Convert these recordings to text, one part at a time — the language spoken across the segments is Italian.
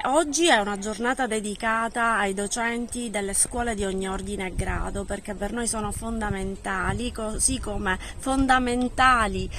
Oggi è una giornata dedicata ai docenti delle scuole di ogni ordine e grado, perché per noi sono fondamentali, così come fondamentali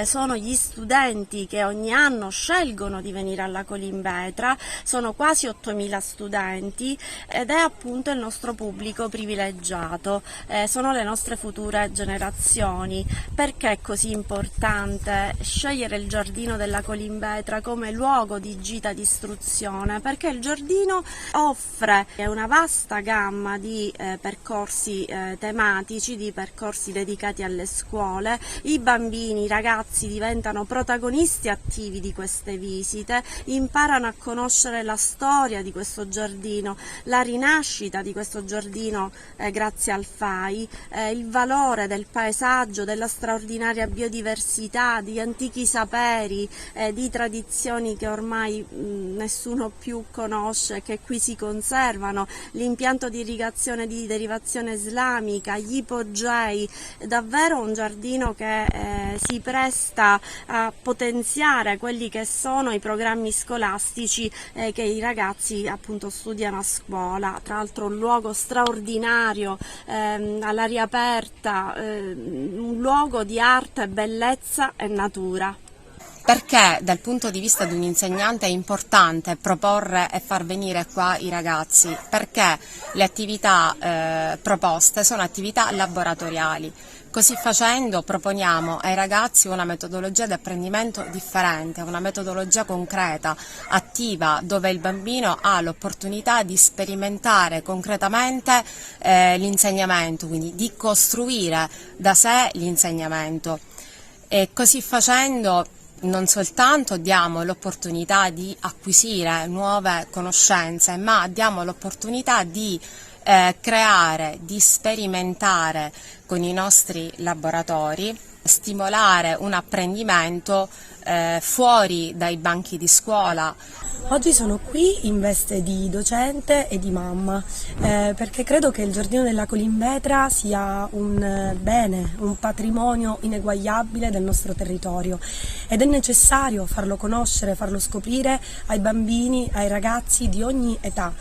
sono gli studenti che ogni anno scelgono di venire alla Colimbetra. Sono quasi 8.000 studenti ed è appunto il nostro pubblico privilegiato, sono le nostre future generazioni. Perché è così importante scegliere il giardino della Colimbetra come luogo di gita di istruzione? Perché il giardino offre una vasta gamma di percorsi tematici, di percorsi dedicati alle scuole. I bambini, i ragazzi diventano protagonisti attivi di queste visite, imparano a conoscere la storia di questo giardino, la rinascita di questo giardino grazie al FAI, il valore del paesaggio, della straordinaria biodiversità, di antichi saperi, di tradizioni che ormai nessuno più conosce, che qui si conservano, l'impianto di irrigazione di derivazione islamica, gli ipogei, davvero un giardino che si presta a potenziare quelli che sono i programmi scolastici che i ragazzi appunto studiano a scuola. Tra l'altro un luogo straordinario, all'aria aperta, un luogo di arte, bellezza e natura. Perché dal punto di vista di un insegnante è importante proporre e far venire qua i ragazzi? Perché le attività proposte sono attività laboratoriali. Così facendo proponiamo ai ragazzi una metodologia di apprendimento differente, una metodologia concreta, attiva, dove il bambino ha l'opportunità di sperimentare concretamente l'insegnamento, quindi di costruire da sé l'insegnamento. E così facendo non soltanto diamo l'opportunità di acquisire nuove conoscenze, ma diamo l'opportunità di creare, di sperimentare con i nostri laboratori, stimolare un apprendimento fuori dai banchi di scuola. Oggi sono qui in veste di docente e di mamma perché credo che il giardino della Colimbetra sia un bene, un patrimonio ineguagliabile del nostro territorio ed è necessario farlo conoscere, farlo scoprire ai bambini, ai ragazzi di ogni età,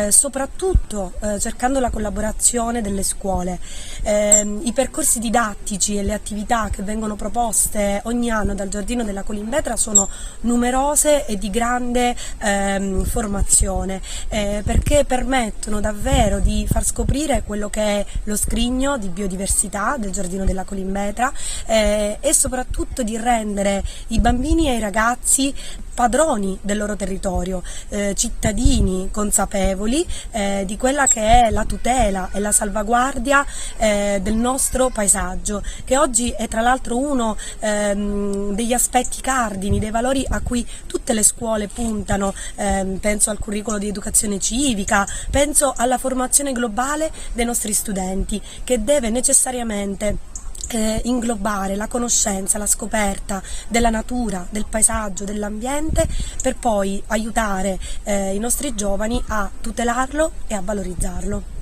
soprattutto cercando la collaborazione delle scuole. I percorsi didattici e le attività che vengono proposte ogni anno dal giardino della Colimbetra sono numerose e di grande formazione perché permettono davvero di far scoprire quello che è lo scrigno di biodiversità del giardino della Colimbetra e soprattutto di rendere i bambini e i ragazzi padroni del loro territorio, cittadini consapevoli di quella che è la tutela e la salvaguardia del nostro paesaggio, che oggi è tra l'altro uno degli aspetti cardini, dei valori a cui tutte le scuole puntano. Penso al curriculum di educazione civica, penso alla formazione globale dei nostri studenti, che deve necessariamente inglobare la conoscenza, la scoperta della natura, del paesaggio, dell'ambiente, per poi aiutare i nostri giovani a tutelarlo e a valorizzarlo.